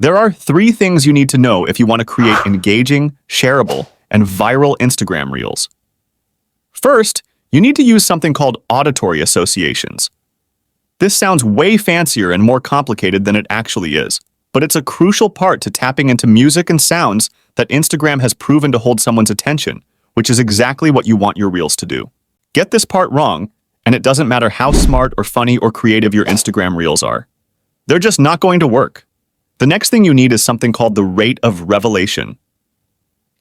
There are 3 things you need to know if you want to create engaging, shareable, and viral Instagram Reels. First, you need to use something called auditory associations. This sounds way fancier and more complicated than it actually is, but it's a crucial part to tapping into music and sounds that Instagram has proven to hold someone's attention, which is exactly what you want your Reels to do. Get this part wrong, and it doesn't matter how smart or funny or creative your Instagram Reels are. They're just not going to work. The next thing you need is something called the rate of revelation.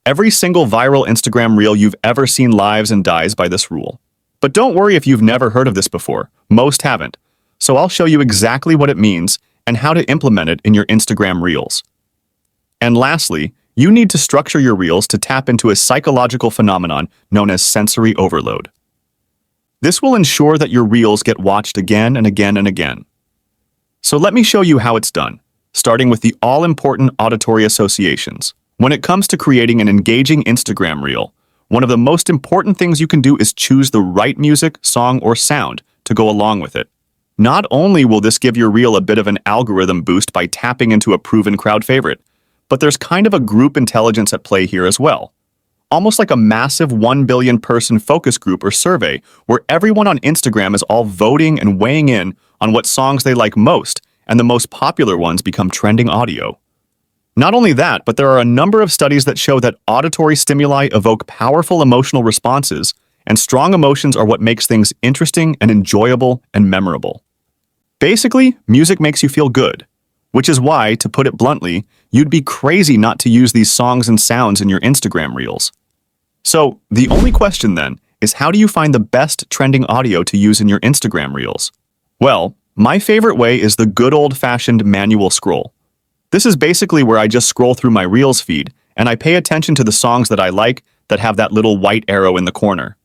Every single viral Instagram Reel you've ever seen lives and dies by this rule. But don't worry if you've never heard of this before. Most haven't. So I'll show you exactly what it means and how to implement it in your Instagram Reels. And lastly, you need to structure your Reels to tap into a psychological phenomenon known as sensory overload. This will ensure that your Reels get watched again and again and again. So let me show you how it's done, starting with the all-important auditory associations. When it comes to creating an engaging Instagram Reel, one of the most important things you can do is choose the right music, song, or sound to go along with it. Not only will this give your Reel a bit of an algorithm boost by tapping into a proven crowd favorite, but there's kind of a group intelligence at play here as well. Almost like a massive 1 billion person focus group or survey where everyone on Instagram is all voting and weighing in on what songs they like most, and the most popular ones become trending audio. Not only that, but there are a number of studies that show that auditory stimuli evoke powerful emotional responses, and strong emotions are what makes things interesting and enjoyable and memorable. Basically, music makes you feel good, which is why, to put it bluntly, you'd be crazy not to use these songs and sounds in your Instagram Reels. So, the only question then is, how do you find the best trending audio to use in your Instagram Reels? Well, my favorite way is the good old-fashioned manual scroll. This is basically where I just scroll through my Reels feed, and I pay attention to the songs that I like that have that little white arrow in the corner.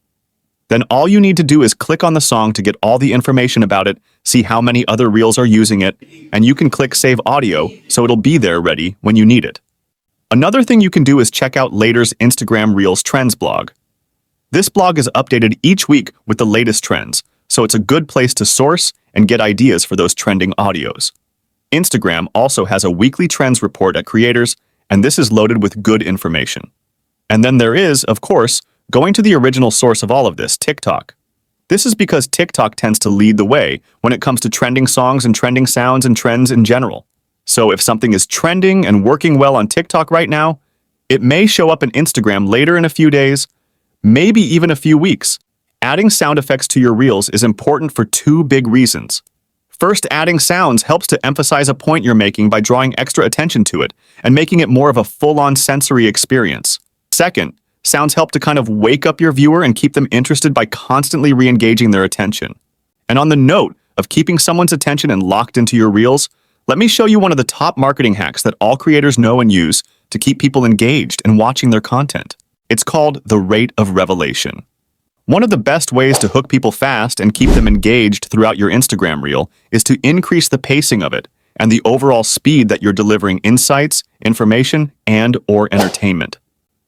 Then all you need to do is click on the song to get all the information about it, see how many other Reels are using it, and you can click Save Audio so it'll be there ready when you need it. Another thing you can do is check out Later's Instagram Reels Trends blog. This blog is updated each week with the latest trends, so it's a good place to source and get ideas for those trending audios. Instagram also has a weekly trends report at creators, and this is loaded with good information. And then there is, of course, going to the original source of all of this, TikTok. This is because TikTok tends to lead the way when it comes to trending songs and trending sounds and trends in general. So if something is trending and working well on TikTok right now, it may show up in Instagram later in a few days, maybe even a few weeks. Adding sound effects to your Reels is important for 2 big reasons. First, adding sounds helps to emphasize a point you're making by drawing extra attention to it and making it more of a full-on sensory experience. Second, sounds help to kind of wake up your viewer and keep them interested by constantly re-engaging their attention. And on the note of keeping someone's attention and locked into your Reels, let me show you one of the top marketing hacks that all creators know and use to keep people engaged and watching their content. It's called the rate of revelation. One of the best ways to hook people fast and keep them engaged throughout your Instagram Reel is to increase the pacing of it and the overall speed that you're delivering insights, information, and/or entertainment.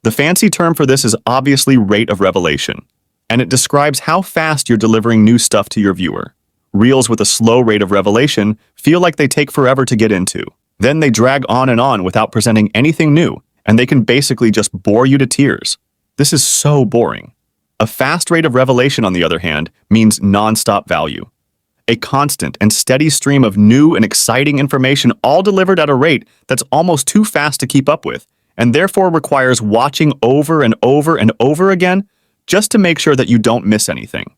The fancy term for this is obviously rate of revelation, and it describes how fast you're delivering new stuff to your viewer. Reels with a slow rate of revelation feel like they take forever to get into. Then they drag on and on without presenting anything new, and they can basically just bore you to tears. This is so boring. A fast rate of revelation, on the other hand, means non-stop value. A constant and steady stream of new and exciting information, all delivered at a rate that's almost too fast to keep up with, and therefore requires watching over and over and over again just to make sure that you don't miss anything.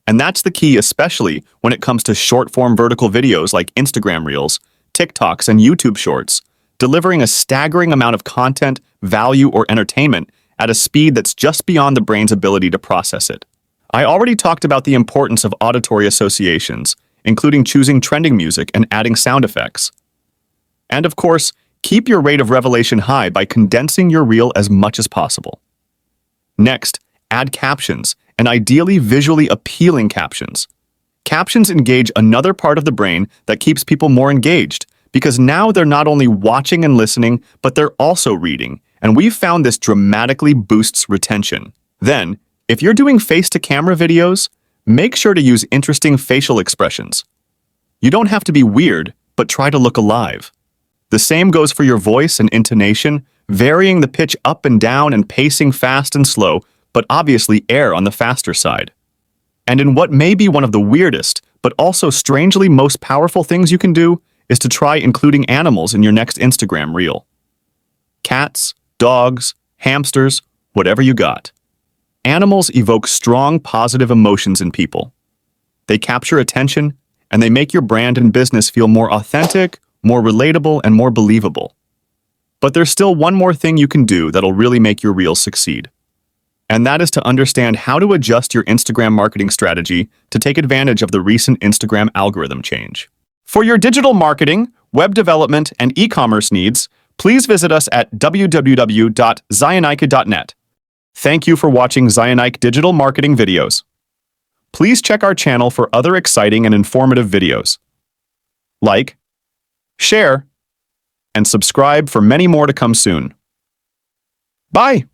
And that's the key, especially when it comes to short-form vertical videos like Instagram Reels, TikToks, and YouTube Shorts, delivering a staggering amount of content, value, or entertainment at a speed that's just beyond the brain's ability to process it. I already talked about the importance of auditory associations, including choosing trending music and adding sound effects. And of course, keep your rate of revelation high by condensing your reel as much as possible. Next, add captions, and ideally visually appealing captions. Captions engage another part of the brain that keeps people more engaged, because now they're not only watching and listening, but they're also reading, and we've found this dramatically boosts retention. Then, if you're doing face-to-camera videos, make sure to use interesting facial expressions. You don't have to be weird, but try to look alive. The same goes for your voice and intonation, varying the pitch up and down and pacing fast and slow, but obviously err on the faster side. And in what may be one of the weirdest, but also strangely most powerful things you can do, is to try including animals in your next Instagram reel. Cats, dogs, hamsters, whatever you got. Animals evoke strong positive emotions in people. They capture attention, and they make your brand and business feel more authentic, more relatable, and more believable. But there's still one more thing you can do that'll really make your reels succeed. And that is to understand how to adjust your Instagram marketing strategy to take advantage of the recent Instagram algorithm change. For your digital marketing, web development, and e-commerce needs, please visit us at www.zionike.net. Thank you for watching Zionike digital marketing videos. Please check our channel for other exciting and informative videos. Like, share, and subscribe for many more to come soon. Bye!